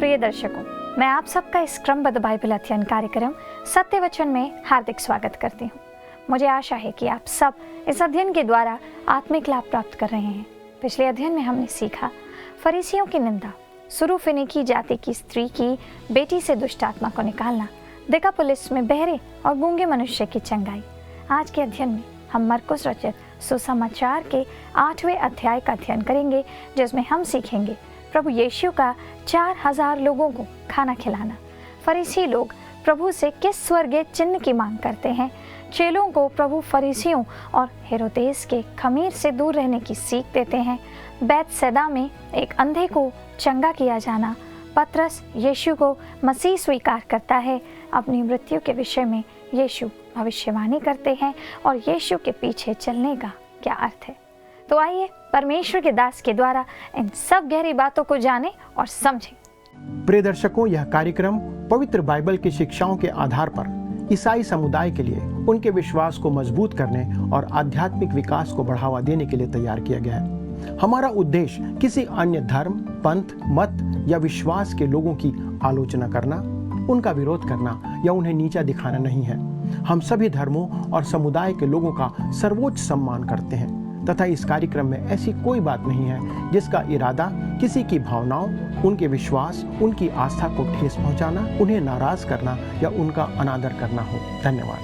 प्रिय दर्शकों, मैं आप सबका इस क्रमबद्ध बाइबल अध्ययन कार्यक्रम सत्य वचन में हार्दिक स्वागत करती हूँ। मुझे आशा है कि आप सब इस अध्ययन के द्वारा आत्मिक लाभ प्राप्त कर रहे हैं। पिछले अध्ययन में हमने सीखा फरीसियों की निंदा, सुरूफिनिकी जाति की स्त्री की बेटी से दुष्ट आत्मा को निकालना, देकापुलिस में बहरे और गूंगे मनुष्य की चंगाई। आज के अध्ययन में हम मरकुस रचित सुसमाचार के 8वें अध्याय का अध्ययन करेंगे, जिसमें हम सीखेंगे प्रभु यीशु का 4000 लोगों को खाना खिलाना। फरीसी लोग प्रभु से किस स्वर्गीय चिन्ह की मांग करते हैं। चेलों को प्रभु फरीसियों और हेरोदेस के खमीर से दूर रहने की सीख देते हैं। बैतसैदा में एक अंधे को चंगा किया जाना। पतरस यीशु को मसीह स्वीकार करता है। अपनी मृत्यु के विषय में यीशु भविष्यवाणी करते हैं और यीशु के पीछे चलने का क्या अर्थ है। तो आइए परमेश्वर के दास के द्वारा इन सब गहरी बातों को जानें और समझें। प्रिय दर्शकों, यह कार्यक्रम पवित्र बाइबल की शिक्षाओं के आधार पर ईसाई समुदाय के लिए उनके विश्वास को मजबूत करने और आध्यात्मिक विकास को बढ़ावा देने के लिए तैयार किया गया है। हमारा उद्देश्य किसी अन्य धर्म, पंथ, मत या विश्वास के लोगों की आलोचना करना, उनका विरोध करना या उन्हें नीचा दिखाना नहीं है। हम सभी धर्मों और समुदाय के लोगों का सर्वोच्च सम्मान करते हैं तथा इस कार्यक्रम में ऐसी कोई बात नहीं है जिसका इरादा किसी की भावनाओं, उनके विश्वास, उनकी आस्था को ठेस पहुंचाना, उन्हें नाराज करना या उनका अनादर करना हो। धन्यवाद।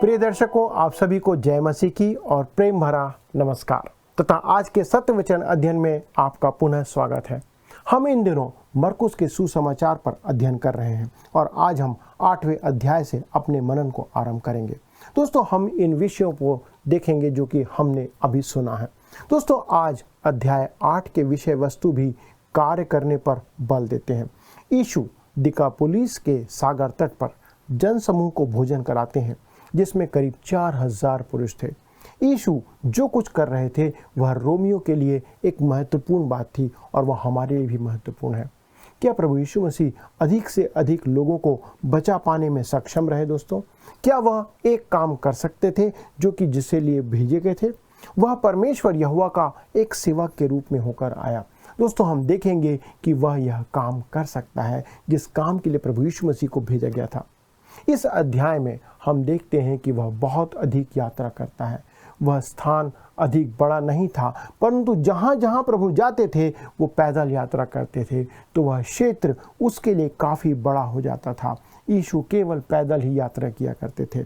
प्रिय दर्शकों, आप सभी को जय मसीह की और प्रेम भरा नमस्कार तथा आज के सत्य वचन अध्ययन में आपका पुनः स्वागत है। हम इन दिनों मरकुस के सुसमाचार पर अध्ययन कर रहे हैं और आज हम 8वें अध्याय से अपने मनन को आरंभ करेंगे। दोस्तों, हम इन विषयों को देखेंगे जो कि हमने अभी सुना है। दोस्तों, आज अध्याय 8 के विषय वस्तु भी कार्य करने पर बल देते हैं। यीशु दिकापुलिस के सागर तट पर जनसमूह को भोजन कराते हैं, जिसमें करीब 4000 पुरुष थे। यीशु जो कुछ कर रहे थे वह रोमियों के लिए एक महत्वपूर्ण बात थी और वह हमारे लिए भी महत्वपूर्ण है। क्या प्रभु यीशु मसीह अधिक से अधिक लोगों को बचा पाने में सक्षम रहे? दोस्तों, क्या वह एक काम कर सकते थे जो कि जिसके लिए भेजे गए थे? वह परमेश्वर यहोवा का एक सेवक के रूप में होकर आया। दोस्तों, हम देखेंगे कि वह यह काम कर सकता है जिस काम के लिए प्रभु यीशु मसीह को भेजा गया था। इस अध्याय में हम देखते हैं कि वह बहुत अधिक यात्रा करता है। वह स्थान अधिक बड़ा नहीं था, परंतु जहाँ जहाँ प्रभु जाते थे वो पैदल यात्रा करते थे, तो वह क्षेत्र उसके लिए काफ़ी बड़ा हो जाता था। यीशु केवल पैदल ही यात्रा किया करते थे।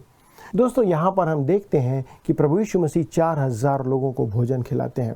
दोस्तों, यहाँ पर हम देखते हैं कि प्रभु यीशु मसीह 4000 लोगों को भोजन खिलाते हैं।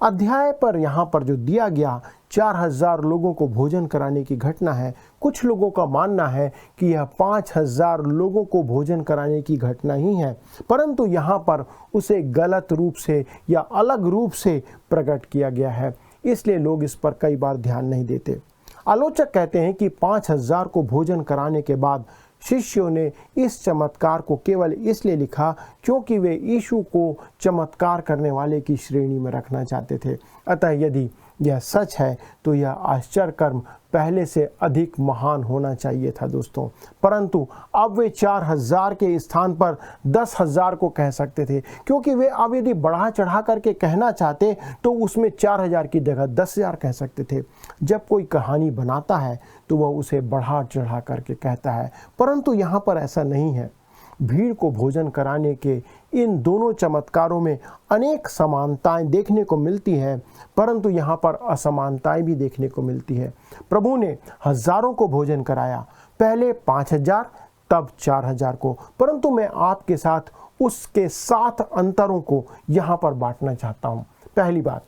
अध्याय पर यहाँ पर जो दिया गया 4000 लोगों को भोजन कराने की घटना है, कुछ लोगों का मानना है कि यह 5000 लोगों को भोजन कराने की घटना ही है, परंतु यहाँ पर उसे गलत रूप से या अलग रूप से प्रकट किया गया है, इसलिए लोग इस पर कई बार ध्यान नहीं देते। आलोचक कहते हैं कि 5000 को भोजन कराने के बाद शिष्यों ने इस चमत्कार को केवल इसलिए लिखा क्योंकि वे यीशु को चमत्कार करने वाले की श्रेणी में रखना चाहते थे। अतः यदि यह सच है तो यह आश्चर्य कर्म पहले से अधिक महान होना चाहिए था दोस्तों, परंतु अब वे 4000 के स्थान पर 10,000 को कह सकते थे, क्योंकि वे अब यदि बढ़ा चढ़ा करके कहना चाहते तो उसमें 4000 की जगह 10,000 कह सकते थे। जब कोई कहानी बनाता है तो वह उसे बढ़ा चढ़ा करके कहता है, परंतु यहाँ पर ऐसा नहीं है। भीड़ को भोजन कराने के इन दोनों चमत्कारों में अनेक समानताएं देखने को मिलती हैं, परंतु यहाँ पर असमानताएं भी देखने को मिलती है। प्रभु ने हजारों को भोजन कराया, पहले 5000 तब 4000 को, परंतु मैं आपके साथ उसके 7 अंतरों को यहाँ पर बांटना चाहता हूँ। पहली बात,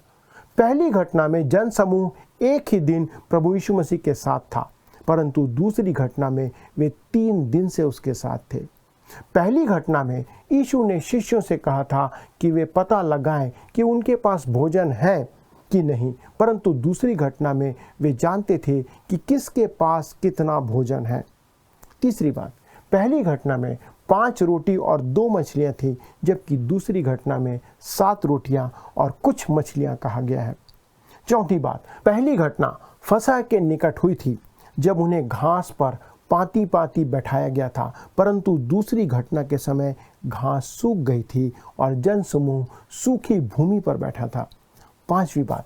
पहली घटना में जनसमूह एक ही दिन प्रभु यीशु मसीह के साथ था, परंतु दूसरी घटना में वे 3 दिन से उसके साथ थे। पहली घटना में यीशु ने शिष्यों से कहा था कि वे पता लगाएं कि उनके पास भोजन है कि नहीं, परंतु दूसरी घटना में वे जानते थे कि किसके पास कितना भोजन है। तीसरी बात, पहली घटना में 5 रोटी और 2 मछलियां थी, जबकि दूसरी घटना में 7 रोटियां और कुछ मछलियां कहा गया है। चौथी बात, पहली घटना फसह के निकट हुई थी, जब उन्हें घास पर पाती पाती बैठाया गया था, परंतु दूसरी घटना के समय घास सूख गई थी और जनसमूह सूखी भूमि पर बैठा था। पांचवी बात,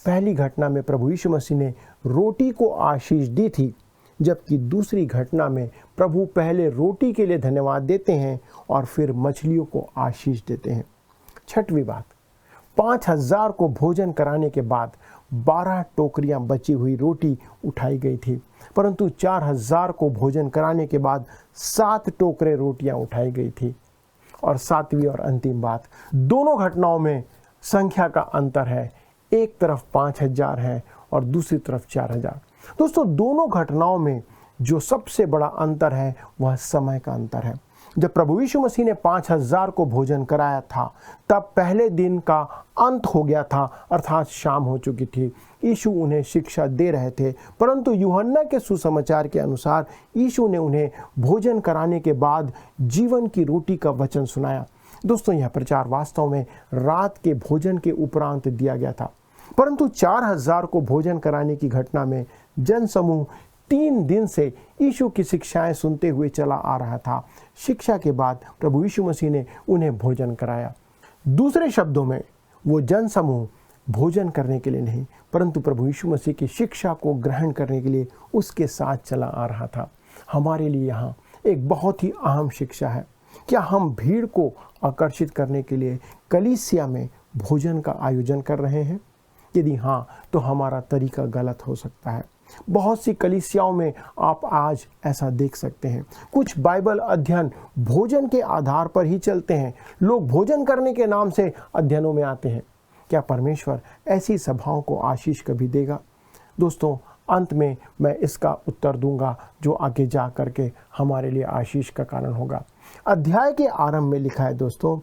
पहली घटना में प्रभु यीशु मसीह ने रोटी को आशीष दी थी, जबकि दूसरी घटना में प्रभु पहले रोटी के लिए धन्यवाद देते हैं और फिर मछलियों को आशीष देते हैं। छठवीं बात, 5000 को भोजन कराने के बाद 12 टोकरियां बची हुई रोटी उठाई गई थी, परंतु 4000 को भोजन कराने के बाद 7 टोकरे रोटियां उठाई गई थी। और सातवीं और अंतिम बात, दोनों घटनाओं में संख्या का अंतर है, एक तरफ 5000 है और दूसरी तरफ 4000। दोस्तों, दोनों घटनाओं में जो सबसे बड़ा अंतर है वह समय का अंतर है। जब प्रभु यीशु मसीह ने 5000 को भोजन कराया था, तब पहले दिन का अंत हो गया था, अर्थात शाम हो चुकी थी। यीशु उन्हें शिक्षा दे रहे थे, परंतु यूहन्ना के सुसमाचार के अनुसार यीशु ने उन्हें भोजन कराने के बाद जीवन की रोटी का वचन सुनाया। दोस्तों, यह प्रचार वास्तव में रात के भोजन के उपरांत दिया गया था, परंतु 4000 को भोजन कराने की घटना में जनसमूह 3 दिन से यीशु की शिक्षाएं सुनते हुए चला आ रहा था। शिक्षा के बाद प्रभु यीशु मसीह ने उन्हें भोजन कराया। दूसरे शब्दों में, वो जनसमूह भोजन करने के लिए नहीं, परंतु प्रभु यीशु मसीह की शिक्षा को ग्रहण करने के लिए उसके साथ चला आ रहा था। हमारे लिए यहाँ एक बहुत ही अहम शिक्षा है। क्या हम भीड़ को आकर्षित करने के लिए कलीसिया में भोजन का आयोजन कर रहे हैं? यदि हाँ, तो हमारा तरीका गलत हो सकता है। बहुत सी कलीसियाओं में आप आज ऐसा देख सकते हैं। कुछ बाइबल अध्ययन भोजन के आधार पर ही चलते हैं। लोग भोजन करने के नाम से अध्ययनों में आते हैं। क्या परमेश्वर ऐसी सभाओं को आशीष कभी देगा? दोस्तों, अंत में मैं इसका उत्तर दूंगा जो आगे जा करके हमारे लिए आशीष का कारण होगा। अध्याय के आरंभ में लिखा है दोस्तों,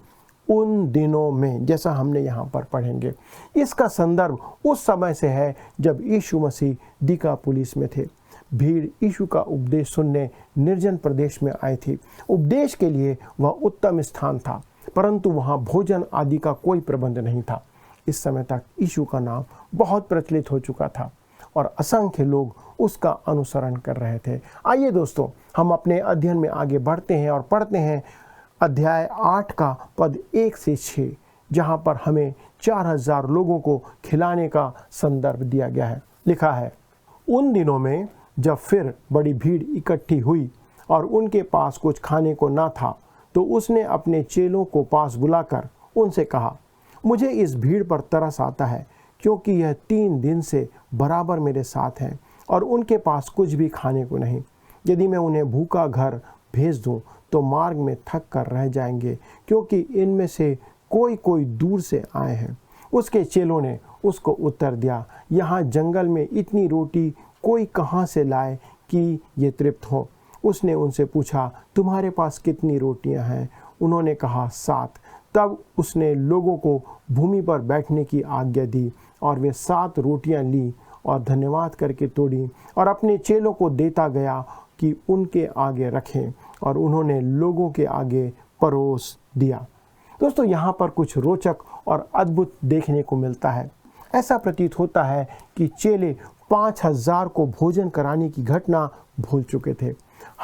उन दिनों में, जैसा हमने यहाँ पर पढ़ेंगे। इसका संदर्भ उस समय से है जब यीशु मसीह दिकापुलिस में थे। भीड़ यीशु का उपदेश सुनने निर्जन प्रदेश में आई थी। उपदेश के लिए वह उत्तम स्थान था, परंतु वहाँ भोजन आदि का कोई प्रबंध नहीं था। इस समय तक यीशु का नाम बहुत प्रचलित हो चुका था और असंख्य लोग उसका अनुसरण कर रहे थे। आइए दोस्तों, हम अपने अध्ययन में आगे बढ़ते हैं और पढ़ते हैं अध्याय 8 का पद 1 से 6, जहाँ पर हमें 4000 लोगों को खिलाने का संदर्भ दिया गया है। लिखा है, उन दिनों में जब फिर बड़ी भीड़ इकट्ठी हुई और उनके पास कुछ खाने को ना था, तो उसने अपने चेलों को पास बुलाकर उनसे कहा, मुझे इस भीड़ पर तरस आता है, क्योंकि यह 3 दिन से बराबर मेरे साथ हैं और उनके पास कुछ भी खाने को नहीं। यदि मैं उन्हें भूखा घर भेज दूं तो मार्ग में थक कर रह जाएंगे, क्योंकि इनमें से कोई कोई दूर से आए हैं। उसके चेलों ने उसको उत्तर दिया, यहाँ जंगल में इतनी रोटी कोई कहाँ से लाए कि ये तृप्त हो। उसने उनसे पूछा, तुम्हारे पास कितनी रोटियां हैं? उन्होंने कहा, 7। तब उसने लोगों को भूमि पर बैठने की आज्ञा दी और वे 7 रोटियां ली और धन्यवाद करके तोड़ी और अपने चेलों को देता गया कि उनके आगे रखें, और उन्होंने लोगों के आगे परोस दिया। दोस्तों, यहाँ पर कुछ रोचक और अद्भुत देखने को मिलता है। ऐसा प्रतीत होता है कि चेले 5000 को भोजन कराने की घटना भूल चुके थे।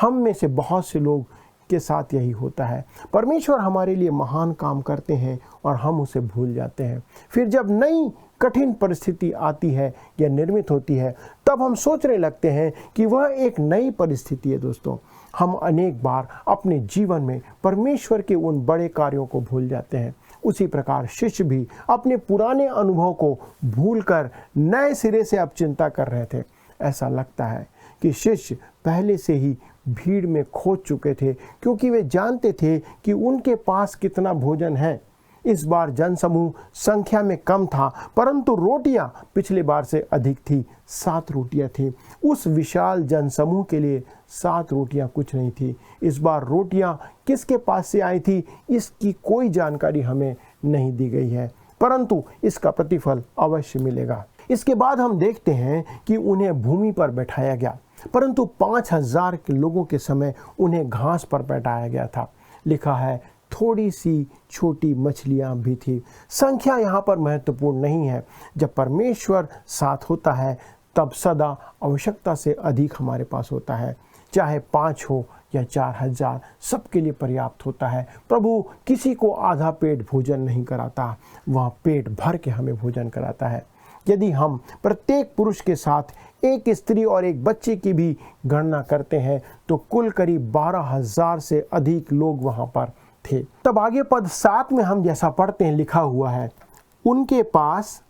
हम में से बहुत से लोग के साथ यही होता है। परमेश्वर हमारे लिए महान काम करते हैं और हम उसे भूल जाते हैं। फिर जब नई कठिन परिस्थिति आती है या निर्मित होती है, तब हम सोचने लगते हैं कि वह एक नई परिस्थिति है। दोस्तों, हम अनेक बार अपने जीवन में परमेश्वर के उन बड़े कार्यों को भूल जाते हैं। उसी प्रकार शिष्य भी अपने पुराने अनुभव को भूलकर नए सिरे से अब चिंता कर रहे थे। ऐसा लगता है कि शिष्य पहले से ही भीड़ में खो चुके थे, क्योंकि वे जानते थे कि उनके पास कितना भोजन है। इस बार जनसमूह संख्या में कम था, परंतु रोटियां पिछले बार से अधिक थी। 7 रोटियां थी। उस विशाल जनसमूह के लिए 7 रोटियां कुछ नहीं थी। इस बार रोटियां किसके पास से आई थी, इसकी कोई जानकारी हमें नहीं दी गई है, परंतु इसका प्रतिफल अवश्य मिलेगा। इसके बाद हम देखते हैं कि उन्हें भूमि पर बैठाया गया, परंतु 5000 के लोगों के समय उन्हें घास पर बैठाया गया था। लिखा है, थोड़ी सी छोटी मछलियां भी थी। संख्या यहाँ पर महत्वपूर्ण नहीं है। जब परमेश्वर साथ होता है, तब सदा आवश्यकता से अधिक हमारे पास होता है। चाहे 5 हो या 4000, सबके लिए पर्याप्त होता है। प्रभु किसी को आधा पेट भोजन नहीं कराता, वह पेट भर के हमें भोजन कराता है। यदि हम प्रत्येक पुरुष के साथ एक स्त्री और एक बच्चे की भी गणना करते हैं तो कुल करीब 12,000 से अधिक लोग वहां पर थे। तब आगे पद 7 में हम जैसा पढ़ते हैं, लिखा हुआ है, उनके पास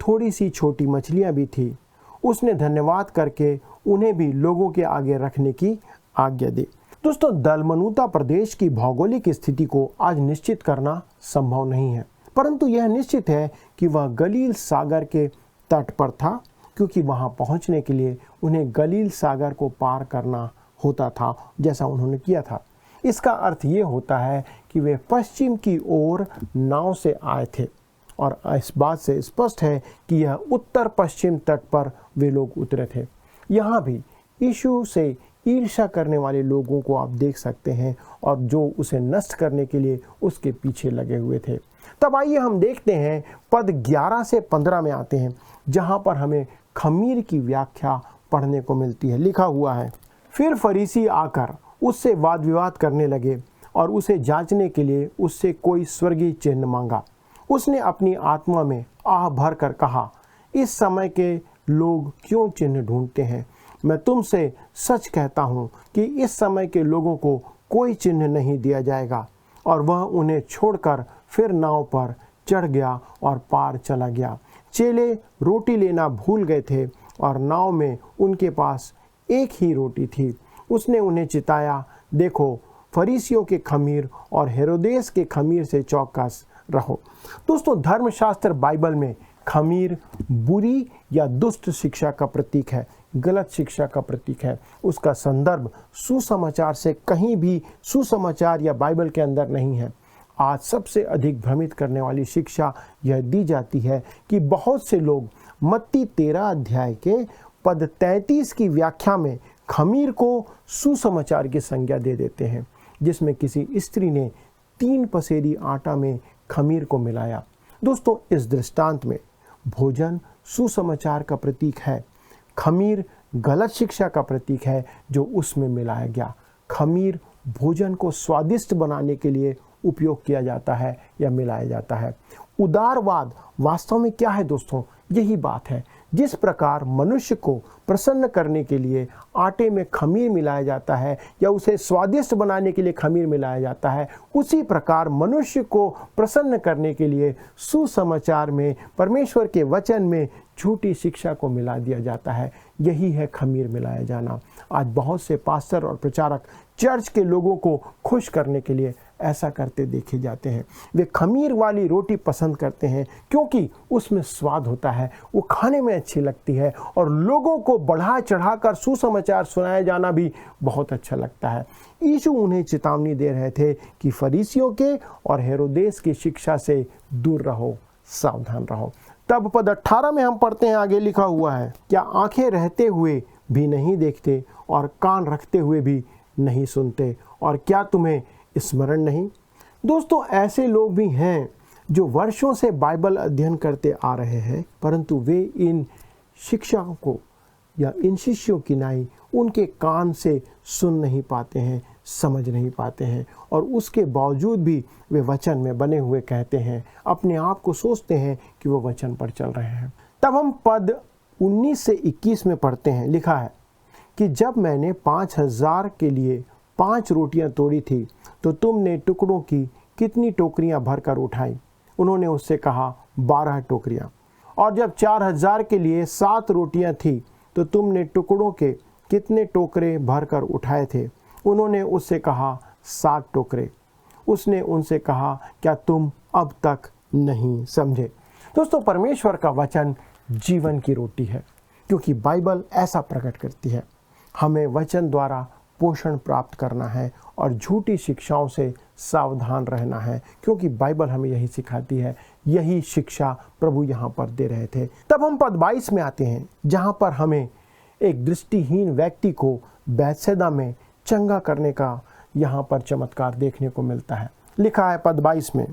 थोड़ी सी छोटी मछलियां भी थी। उसने धन्यवाद करके उन्हें भी लोगों के आगे रखने की आज्ञा दी। दोस्तों, दलमनूता प्रदेश की भौगोलिक स्थिति को आज निश्चित करना संभव नहीं है, परंतु यह निश्चित है कि वह गलील सागर के तट पर था, क्योंकि वहां पहुंचने के लिए उन्हें गलील सागर को पार करना होता था, जैसा उन्होंने किया था। इसका अर्थ ये होता है कि वे पश्चिम की ओर नाव से आए थे, और इस बात से स्पष्ट है कि यह उत्तर पश्चिम तट पर वे लोग उतरे थे। यहाँ भी यीशु से ईर्ष्या करने वाले लोगों को आप देख सकते हैं, और जो उसे नष्ट करने के लिए उसके पीछे लगे हुए थे। तब आइए हम देखते हैं, पद 11 से 15 में आते हैं, जहाँ पर हमें खमीर की व्याख्या पढ़ने को मिलती है। लिखा हुआ है, फिर फरीसी आकर उससे वाद विवाद करने लगे और उसे जांचने के लिए उससे कोई स्वर्गीय चिन्ह मांगा। उसने अपनी आत्मा में आह भर कर कहा, इस समय के लोग क्यों चिन्ह ढूंढते हैं? मैं तुमसे सच कहता हूँ कि इस समय के लोगों को कोई चिन्ह नहीं दिया जाएगा। और वह उन्हें छोड़कर फिर नाव पर चढ़ गया और पार चला गया। चेले रोटी लेना भूल गए थे और नाव में उनके पास एक ही रोटी थी। उसने उन्हें चिताया, देखो, फरीसियों के खमीर और हेरोदेस के खमीर से चौकस रहो। दोस्तों, धर्मशास्त्र बाइबल में खमीर बुरी या दुष्ट शिक्षा का प्रतीक है, गलत शिक्षा का प्रतीक है। उसका संदर्भ सुसमाचार से कहीं भी सुसमाचार या बाइबल के अंदर नहीं है। आज सबसे अधिक भ्रमित करने वाली शिक्षा यह दी जाती है कि बहुत से लोग मत्ती 13 अध्याय के पद 33 की व्याख्या में खमीर को सुसमाचार की संज्ञा दे देते हैं, जिसमें किसी स्त्री ने 3 पसेरी आटा में खमीर को मिलाया। दोस्तों, इस दृष्टांत में भोजन सुसमाचार का प्रतीक है, खमीर गलत शिक्षा का प्रतीक है जो उसमें मिलाया गया। खमीर भोजन को स्वादिष्ट बनाने के लिए उपयोग किया जाता है या मिलाया जाता है। उदारवाद वास्तव में क्या है दोस्तों? यही बात है। जिस प्रकार मनुष्य को प्रसन्न करने के लिए आटे में खमीर मिलाया जाता है या उसे स्वादिष्ट बनाने के लिए खमीर मिलाया जाता है, उसी प्रकार मनुष्य को प्रसन्न करने के लिए सुसमाचार में, परमेश्वर के वचन में झूठी शिक्षा को मिला दिया जाता है। यही है खमीर मिलाया जाना। आज बहुत से पास्टर और प्रचारक चर्च के लोगों को खुश करने के लिए ऐसा करते देखे जाते हैं। वे खमीर वाली रोटी पसंद करते हैं क्योंकि उसमें स्वाद होता है, वो खाने में अच्छी लगती है, और लोगों को बढ़ा चढ़ाकर सुसमाचार सुनाया जाना भी बहुत अच्छा लगता है। यीशु उन्हें चेतावनी दे रहे थे कि फरीसियों के और हेरोदेस की शिक्षा से दूर रहो, सावधान रहो। तब पद 18 में हम पढ़ते हैं, आगे लिखा हुआ है, क्या आंखें रहते हुए भी नहीं देखते और कान रखते हुए भी नहीं सुनते, और क्या तुम्हें स्मरण नहीं? दोस्तों, ऐसे लोग भी हैं जो वर्षों से बाइबल अध्ययन करते आ रहे हैं, परंतु वे इन शिक्षाओं को या इन शिष्यों की नाई उनके कान से सुन नहीं पाते हैं, समझ नहीं पाते हैं, और उसके बावजूद भी वे वचन में बने हुए कहते हैं, अपने आप को सोचते हैं कि वो वचन पर चल रहे हैं। तब हम पद 19 से 21 में पढ़ते हैं, लिखा है कि जब मैंने 5000 के लिए 5 रोटियां तोड़ी थी तो तुमने टुकड़ों की कितनी टोकरियां भरकर उठाई? उन्होंने उससे कहा, 12 टोकरियां। और जब 4000 के लिए 7 रोटियां थी तो तुमने टुकड़ों के कितने टोकरे भरकर उठाए थे? उन्होंने उससे कहा, 7 टोकरे। उसने उनसे कहा, क्या तुम अब तक नहीं समझे? दोस्तों, परमेश्वर का वचन जीवन की रोटी है, क्योंकि बाइबल ऐसा प्रकट करती है। हमें वचन द्वारा पोषण प्राप्त करना है और झूठी शिक्षाओं से सावधान रहना है, क्योंकि बाइबल हमें यही सिखाती है। यही शिक्षा प्रभु यहाँ पर दे रहे थे। तब हम पद 22 में आते हैं, जहाँ पर हमें एक दृष्टिहीन व्यक्ति को बैतसैदा में चंगा करने का यहाँ पर चमत्कार देखने को मिलता है। लिखा है पद 22 में,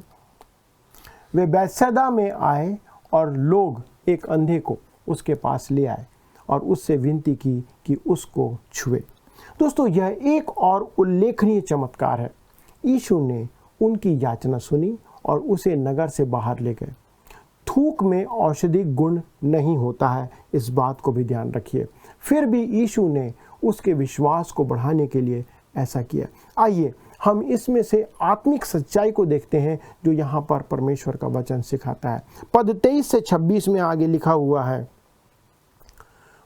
वे बैतसैदा में आए और लोग एक अंधे को उसके पास ले आए और उससे विनती की कि उसको छुए। दोस्तों यह एक और उल्लेखनीय चमत्कार है। यीशु ने उनकी याचना सुनी और उसे नगर से बाहर ले गए। थूक में औषधि गुण नहीं होता है, इस बात को भी ध्यान रखिए। फिर भी यीशु ने उसके विश्वास को बढ़ाने के लिए ऐसा किया। आइए हम इसमें से आत्मिक सच्चाई को देखते हैं जो यहाँ पर परमेश्वर का वचन सिखाता है। पद 23 से 26 में आगे लिखा हुआ है,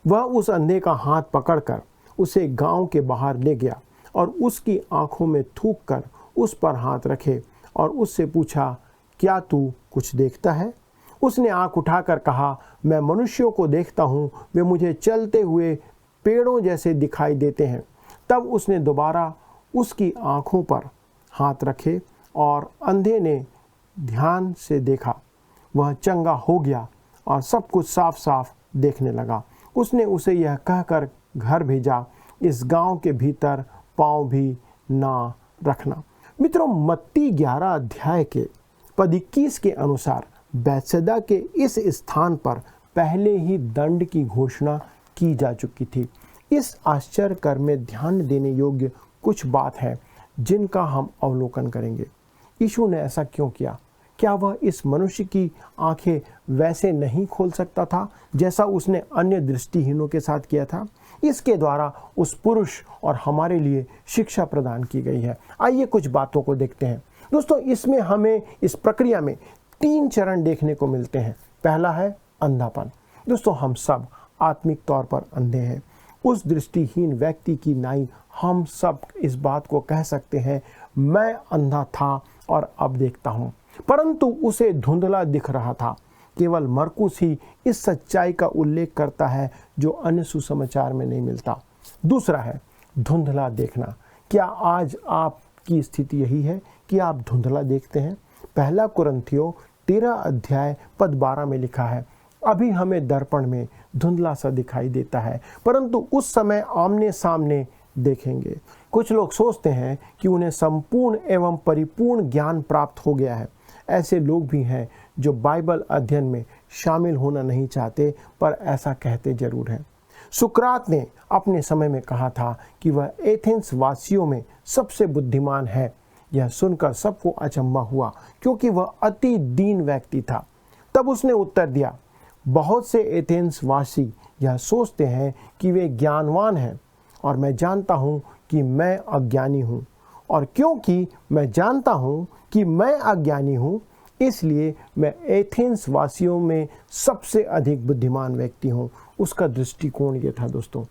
वह उस अंधे का हाथ पकड़कर उसे गांव के बाहर ले गया और उसकी आंखों में थूक कर उस पर हाथ रखे और उससे पूछा, क्या तू कुछ देखता है? उसने आंख उठाकर कहा, मैं मनुष्यों को देखता हूँ, वे मुझे चलते हुए पेड़ों जैसे दिखाई देते हैं। तब उसने दोबारा उसकी आंखों पर हाथ रखे और अंधे ने ध्यान से देखा। वह चंगा हो गया और सब कुछ साफ साफ देखने लगा। उसने उसे यह कहकर घर भेजा, इस गांव के भीतर पांव भी ना रखना। मित्रों, मत्ती 11 अध्याय के पद 21 के अनुसार बैतसैदा के इस स्थान पर पहले ही दंड की घोषणा की जा चुकी थी। इस आश्चर्य कर में ध्यान देने योग्य कुछ बात है जिनका हम अवलोकन करेंगे। यीशु ने ऐसा क्यों किया? क्या वह इस मनुष्य की आंखें वैसे नहीं खोल सकता था जैसा उसने अन्य दृष्टिहीनों के साथ किया था? इसके द्वारा उस पुरुष और हमारे लिए शिक्षा प्रदान की गई है। आइए कुछ बातों को देखते हैं। दोस्तों, इसमें हमें इस प्रक्रिया में 3 चरण देखने को मिलते हैं। पहला है अंधापन। दोस्तों, हम सब आत्मिक तौर पर अंधे हैं। उस दृष्टिहीन व्यक्ति की नाई हम सब इस बात को कह सकते हैं, मैं अंधा था और अब देखता हूँ, परंतु उसे धुंधला दिख रहा था। केवल मरकुस ही इस सच्चाई का उल्लेख करता है जो अन्य सुसमाचार में नहीं मिलता। दूसरा है धुंधला देखना। क्या आज आपकी स्थिति यही है कि आप धुंधला देखते हैं? पहला कुरिन्थियों 13 अध्याय पद 12 में लिखा है, अभी हमें दर्पण में धुंधला सा दिखाई देता है, परंतु उस समय आमने सामने देखेंगे। कुछ लोग सोचते हैं कि उन्हें संपूर्ण एवं परिपूर्ण ज्ञान प्राप्त हो गया है। ऐसे लोग भी हैं जो बाइबल अध्ययन में शामिल होना नहीं चाहते, पर ऐसा कहते जरूर हैं। सुकरात ने अपने समय में कहा था कि वह एथेंस वासियों में सबसे बुद्धिमान है। यह सुनकर सबको अचंभा हुआ क्योंकि वह अति दीन व्यक्ति था। तब उसने उत्तर दिया, बहुत से एथेंस वासी यह सोचते हैं कि वे ज्ञानवान हैं और मैं जानता हूँ कि मैं अज्ञानी हूँ, और क्योंकि मैं जानता हूँ कि मैं अज्ञानी हूँ इसलिए मैं एथेंस वासियों में सबसे अधिक बुद्धिमान व्यक्ति हूँ। उसका दृष्टिकोण ये था। दोस्तों,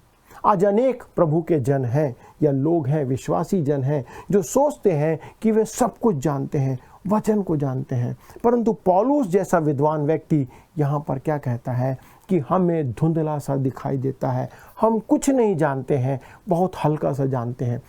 आज अनेक प्रभु के जन हैं या लोग हैं, विश्वासी जन हैं, जो सोचते हैं कि वे सब कुछ जानते हैं, वचन को जानते हैं, परंतु पौलुस जैसा विद्वान व्यक्ति यहाँ पर क्या कहता है कि हमें धुंधला सा दिखाई देता है, हम कुछ नहीं जानते हैं, बहुत हल्का सा जानते हैं।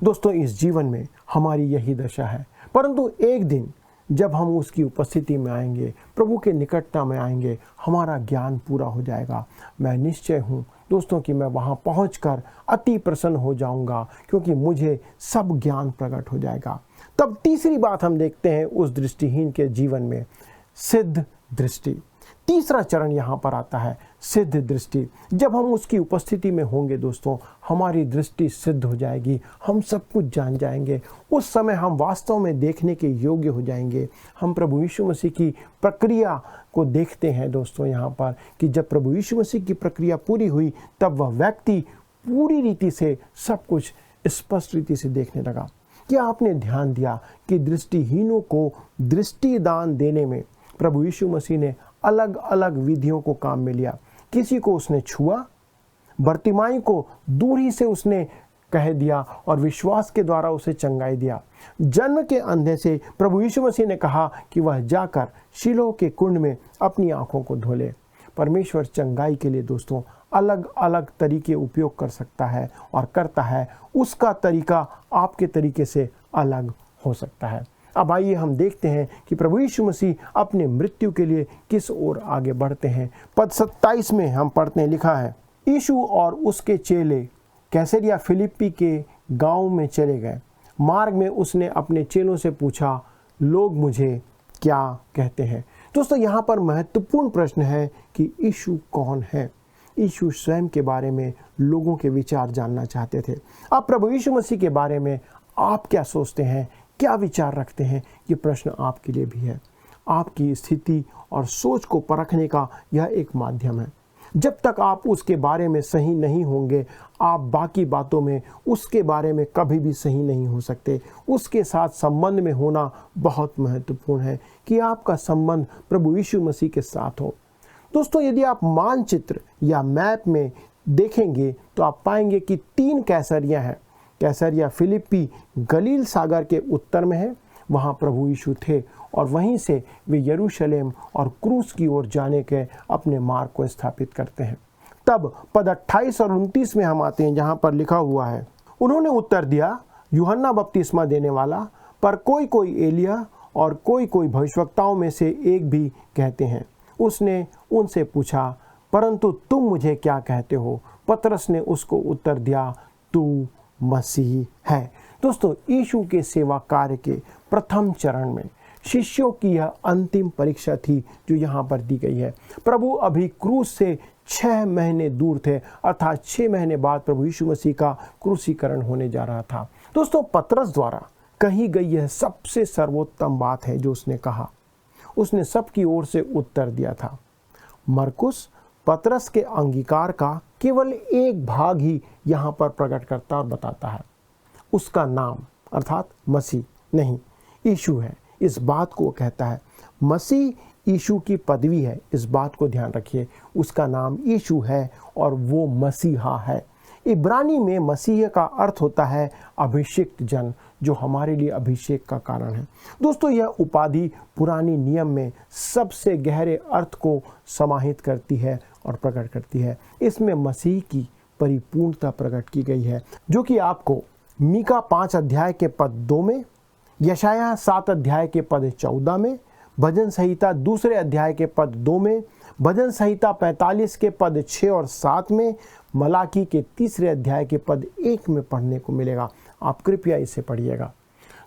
दोस्तों, इस जीवन में हमारी यही दशा है, परंतु एक दिन जब हम उसकी उपस्थिति में आएंगे, प्रभु के निकटता में आएंगे, हमारा ज्ञान पूरा हो जाएगा। मैं निश्चय हूँ दोस्तों कि मैं वहाँ पहुँचकर अति प्रसन्न हो जाऊँगा, क्योंकि मुझे सब ज्ञान प्रकट हो जाएगा। तब तीसरी बात हम देखते हैं उस दृष्टिहीन के जीवन में, सिद्ध दृष्टि। तीसरा चरण यहाँ पर आता है, सिद्ध दृष्टि। जब हम उसकी उपस्थिति में होंगे दोस्तों, हमारी दृष्टि सिद्ध हो जाएगी, हम सब कुछ जान जाएंगे। उस समय हम वास्तव में देखने के योग्य हो जाएंगे। हम प्रभु यीशु मसीह की प्रक्रिया को देखते हैं दोस्तों यहाँ पर, कि जब प्रभु यीशु मसीह की प्रक्रिया पूरी हुई तब वह व्यक्ति पूरी रीति से सब कुछ स्पष्ट रीति से देखने लगा। क्या आपने ध्यान दिया कि दृष्टिहीनों को दृष्टि दान देने में प्रभु यीशु मसीह ने अलग अलग विधियों को काम में लिया? किसी को उसने छुआ, बर्तिमाई को दूरी से उसने कह दिया और विश्वास के द्वारा उसे चंगाई दिया। जन्म के अंधे से प्रभु यीशु मसीह ने कहा कि वह जाकर शीलोह के कुंड में अपनी आंखों को धो ले। परमेश्वर चंगाई के लिए दोस्तों अलग अलग तरीके उपयोग कर सकता है और करता है। उसका तरीका आपके तरीके से अलग हो सकता है। अब आइए हम देखते हैं कि प्रभु यीशु मसीह अपने मृत्यु के लिए किस ओर आगे बढ़ते हैं। पद 27 में हम पढ़ते हैं, लिखा है, यीशु और उसके चेले कैसरिया फिलिप्पी के गांव में चले गए। मार्ग में उसने अपने चेलों से पूछा, लोग मुझे क्या कहते हैं? दोस्तों, यहाँ पर महत्वपूर्ण प्रश्न है कि यीशु कौन है। यीशु स्वयं के बारे में लोगों के विचार जानना चाहते थे। अब प्रभु यीशु मसीह के बारे में आप क्या सोचते हैं, क्या विचार रखते हैं, ये प्रश्न आपके लिए भी है। आपकी स्थिति और सोच को परखने का यह एक माध्यम है। जब तक आप उसके बारे में सही नहीं होंगे, आप बाकी बातों में उसके बारे में कभी भी सही नहीं हो सकते। उसके साथ संबंध में होना बहुत महत्वपूर्ण है कि आपका संबंध प्रभु यीशु मसीह के साथ हो। दोस्तों, यदि आप मानचित्र या मैप में देखेंगे तो आप पाएंगे कि 3 कैसरिया हैं। कैसरिया फिलिप्पी गलील सागर के उत्तर में है, वहाँ प्रभु यीशु थे और वहीं से वे यरूशलेम और क्रूस की ओर जाने के अपने मार्ग को स्थापित करते हैं। तब पद 28 और 29 में हम आते हैं, जहाँ पर लिखा हुआ है, उन्होंने उत्तर दिया, यूहन्ना बपतिस्मा देने वाला, पर कोई कोई एलिया और कोई कोई भविष्यवक्ताओं में से एक भी कहते हैं। उसने उनसे पूछा, परंतु तुम मुझे क्या कहते हो? पतरस ने उसको उत्तर दिया, तू मसीह है। दोस्तों, यीशु के सेवा कार्य के प्रथम चरण में शिष्यों की यह अंतिम परीक्षा थी जो यहाँ पर दी गई है। प्रभु अभी क्रूस से 6 महीने दूर थे, अर्थात 6 महीने बाद प्रभु यीशु मसीह का क्रूसीकरण होने जा रहा था। दोस्तों, पतरस द्वारा कही गई यह सबसे सर्वोत्तम बात है जो उसने कहा। उसने सबकी ओर से उत्तर दिया था। मरकुस पतरस के अंगीकार का केवल एक भाग ही यहाँ पर प्रकट करता और बताता है। उसका नाम अर्थात मसीह नहीं, यीशु है, इस बात को कहता है। मसीह यीशु की पदवी है, इस बात को ध्यान रखिए। उसका नाम यीशु है और वो मसीहा है। इब्रानी में मसीह का अर्थ होता है अभिषिक्त जन, जो हमारे लिए अभिषेक का कारण है। दोस्तों, यह उपाधि पुरानी नियम में सबसे गहरे अर्थ को समाहित करती है और प्रकट करती है। इसमें मसीह की परिपूर्णता प्रकट की गई है, जो कि आपको मीका 5 अध्याय के पद 2 में, यशायाह 7 अध्याय के पद 14 में, भजन संहिता 2 अध्याय के पद 2 में, भजन संहिता 45 के पद 6 और 7 में, मलाकी के 3 अध्याय के पद 1 में पढ़ने को मिलेगा। आप कृपया इसे पढ़िएगा।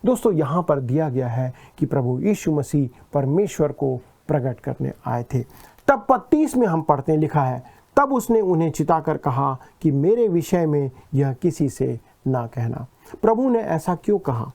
दोस्तों, यहाँ पर दिया गया है कि प्रभु यीशु मसीह परमेश्वर को प्रकट करने आए थे। तब पद 30 में हम पढ़ते हैं, लिखा है, तब उसने उन्हें चिताकर कहा कि मेरे विषय में यह किसी से ना कहना। प्रभु ने ऐसा क्यों कहा?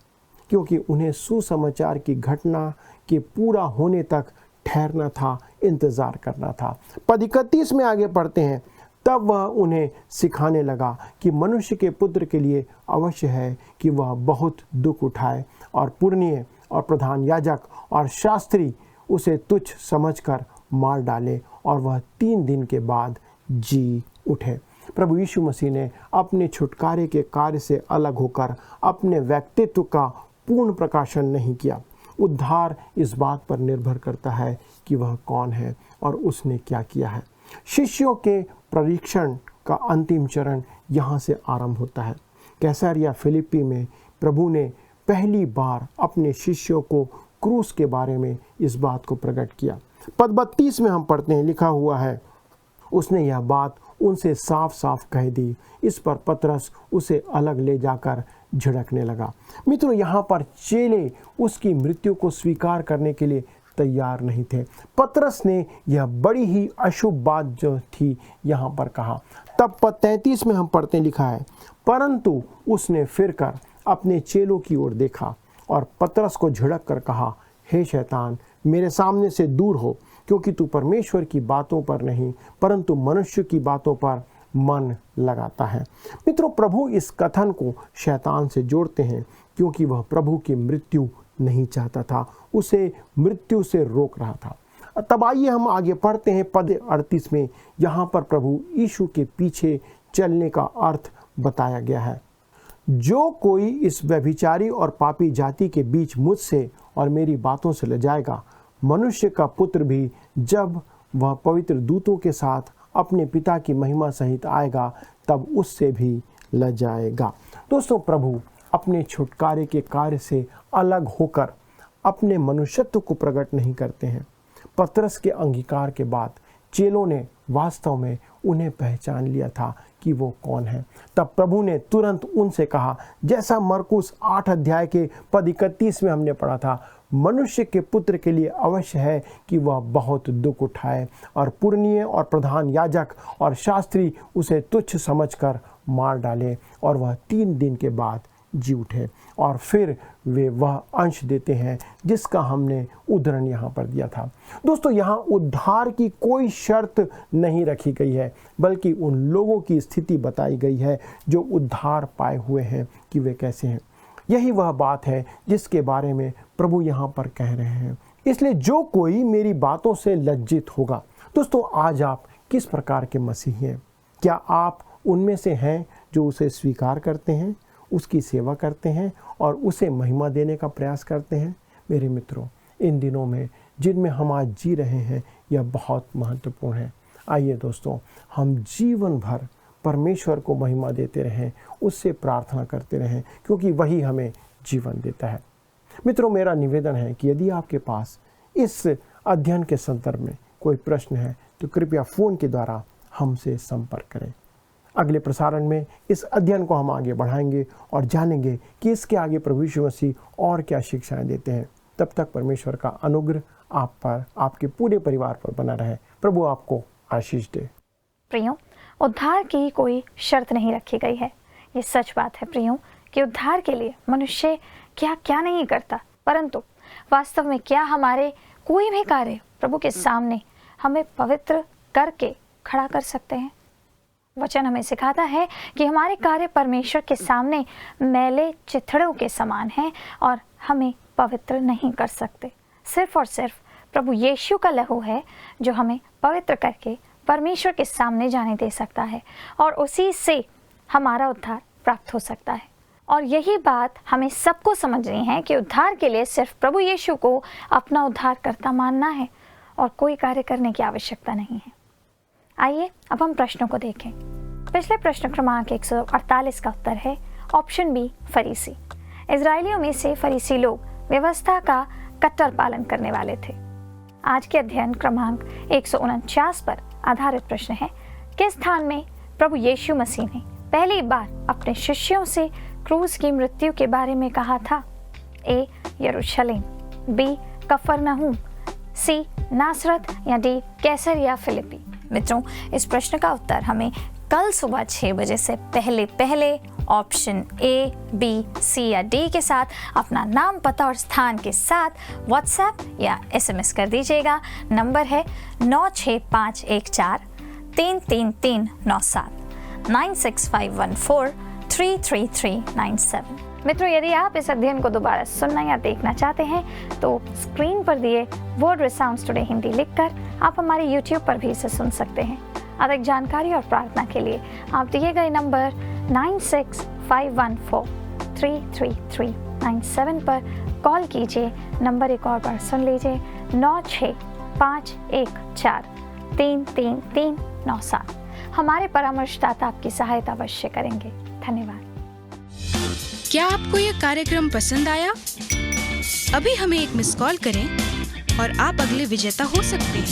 क्योंकि उन्हें सुसमाचार की घटना के पूरा होने तक ठहरना था, इंतजार करना था। पद 31 में आगे पढ़ते हैं, तब वह उन्हें सिखाने लगा कि मनुष्य के पुत्र के लिए अवश्य है कि वह बहुत दुख उठाए और पुरनिये और प्रधान याजक और शास्त्री उसे तुच्छ समझकर मार डाले और वह 3 दिन के बाद जी उठे। प्रभु यीशु मसीह ने अपने छुटकारे के कार्य से अलग होकर अपने व्यक्तित्व का पूर्ण प्रकाशन नहीं किया। उद्धार इस बात पर निर्भर करता है कि वह कौन है और उसने क्या किया है। शिष्यों के परीक्षण का अंतिम चरण यहाँ से आरंभ होता है। कैसरिया फिलिप्पी में प्रभु ने पहली बार अपने शिष्यों को क्रूस के बारे में इस बात को प्रकट किया। पद 32 में हम पढ़ते हैं, लिखा हुआ है, उसने यह बात उनसे साफ साफ कह दी। इस पर पतरस उसे अलग ले जाकर झिड़कने लगा। मित्रों, यहाँ पर चेले उसकी मृत्यु को स्वीकार करने के लिए तैयार नहीं थे। पतरस ने यह बड़ी ही अशुभ बात जो थी यहाँ पर कहा। तब पद 33 में हम पढ़ते, लिखा है, परंतु उसने फिरकर अपने चेलों की ओर देखा और पतरस को झिड़क कर कहा, हे शैतान, मेरे सामने से दूर हो, क्योंकि तू परमेश्वर की बातों पर नहीं परंतु मनुष्य की बातों पर मन लगाता है। मित्रों, प्रभु इस कथन को शैतान से जोड़ते हैं क्योंकि वह प्रभु की मृत्यु नहीं चाहता था, उसे मृत्यु से रोक रहा था। तब आइए हम आगे पढ़ते हैं पद 38 में। यहाँ पर प्रभु यीशु के पीछे चलने का अर्थ बताया गया है। जो कोई इस व्यभिचारी और पापी जाति के बीच मुझसे और मेरी बातों से ले जाएगा, मनुष्य का पुत्र भी जब वह पवित्र दूतों के साथ अपने पिता की महिमा सहित आएगा तब उससे भी ल जाएगा। दोस्तों, प्रभु अपने छुटकारे के कार्य से अलग होकर अपने मनुष्यत्व को प्रकट नहीं करते हैं। पतरस के अंगीकार के बाद चेलों ने वास्तव में उन्हें पहचान लिया था कि वो कौन है। तब प्रभु ने तुरंत उनसे कहा, जैसा मरकुस 8 अध्याय के पद 31 में हमने पढ़ा था, मनुष्य के पुत्र के लिए अवश्य है कि वह बहुत दुख उठाए और पुरनीय और प्रधान याजक और शास्त्री उसे तुच्छ समझकर मार डाले और वह 3 दिन के बाद जी उठे। और फिर वे वह अंश देते हैं जिसका हमने उदाहरण यहाँ पर दिया था। दोस्तों, यहाँ उद्धार की कोई शर्त नहीं रखी गई है, बल्कि उन लोगों की स्थिति बताई गई है जो उद्धार पाए हुए हैं कि वे कैसे हैं। यही वह बात है जिसके बारे में प्रभु यहाँ पर कह रहे हैं। इसलिए जो कोई मेरी बातों से लज्जित होगा। दोस्तों, आज आप किस प्रकार के मसीही हैं? क्या आप उनमें से हैं जो उसे स्वीकार करते हैं, उसकी सेवा करते हैं और उसे महिमा देने का प्रयास करते हैं? मेरे मित्रों, इन दिनों में जिनमें हम आज जी रहे हैं, यह बहुत महत्वपूर्ण है। आइए दोस्तों, हम जीवन भर परमेश्वर को महिमा देते रहें, उससे प्रार्थना करते रहें, क्योंकि वही हमें जीवन देता है। मित्रों, मेरा निवेदन है कि यदि आपके पास इस अध्ययन के संदर्भ में कोई प्रश्न है तो कृपया फ़ोन के द्वारा हमसे संपर्क करें। अगले प्रसारण में इस अध्ययन को हम आगे बढ़ाएंगे और जानेंगे कि इसके आगे प्रभु यीशु मसीह और क्या शिक्षाएं देते हैं। तब तक परमेश्वर का अनुग्रह आप पर, आपके पूरे परिवार पर बना रहे। प्रभु आपको आशीष दे। प्रियो, उद्धार की कोई शर्त नहीं रखी गई है। ये सच बात है प्रियो कि उद्धार के लिए मनुष्य क्या क्या नहीं करता, परंतु वास्तव में क्या हमारे कोई भी कार्य प्रभु के सामने हमें पवित्र करके खड़ा कर सकते हैं? वचन हमें सिखाता है कि हमारे कार्य परमेश्वर के सामने मैले चिथड़ों के समान हैं और हमें पवित्र नहीं कर सकते। सिर्फ और सिर्फ प्रभु यीशु का लहू है जो हमें पवित्र करके परमेश्वर के सामने जाने दे सकता है और उसी से हमारा उद्धार प्राप्त हो सकता है। और यही बात हमें सबको समझनी है कि उद्धार के लिए सिर्फ प्रभु यीशु को अपना उद्धारकर्ता मानना है और कोई कार्य करने की आवश्यकता नहीं है। आइए अब हम प्रश्नों को देखें। पिछले प्रश्न क्रमांक 148 का उत्तर है ऑप्शन बी, फरीसी। इजरायलियों में से फरीसी लोग व्यवस्था का कट्टर पालन करने वाले थे। आज के अध्ययन क्रमांक 149 पर आधारित प्रश्न है, किस स्थान में प्रभु यीशु मसीह ने पहली बार अपने शिष्यों से क्रूस की मृत्यु के बारे में कहा था? ए, यरूशलेम, बी, कफरनहूम, सी, नासरत या डी, कैसर या फिलिपी। मित्रों, इस प्रश्न का उत्तर हमें कल सुबह 6 बजे से पहले ऑप्शन ए, बी, सी या डी के साथ अपना नाम, पता और स्थान के साथ व्हाट्सएप या SMS कर दीजिएगा। नंबर है 96514 33397 96514 33397। मित्रों, यदि आप इस अध्ययन को दोबारा सुनना या देखना चाहते हैं तो स्क्रीन पर दिए वर्ड रिसाउंड्स टुडे हिंदी लिखकर आप हमारे YouTube पर भी इसे सुन सकते हैं। अधिक जानकारी और प्रार्थना के लिए आप दिए गए नंबर 9651433397 पर कॉल कीजिए। नंबर एक और बार सुन लीजिए, 96514 33397। हमारे परामर्शदाता आपकी सहायता अवश्य करेंगे। धन्यवाद। क्या आपको यह कार्यक्रम पसंद आया? अभी हमें एक मिस कॉल करें और आप अगले विजेता हो सकते हैं।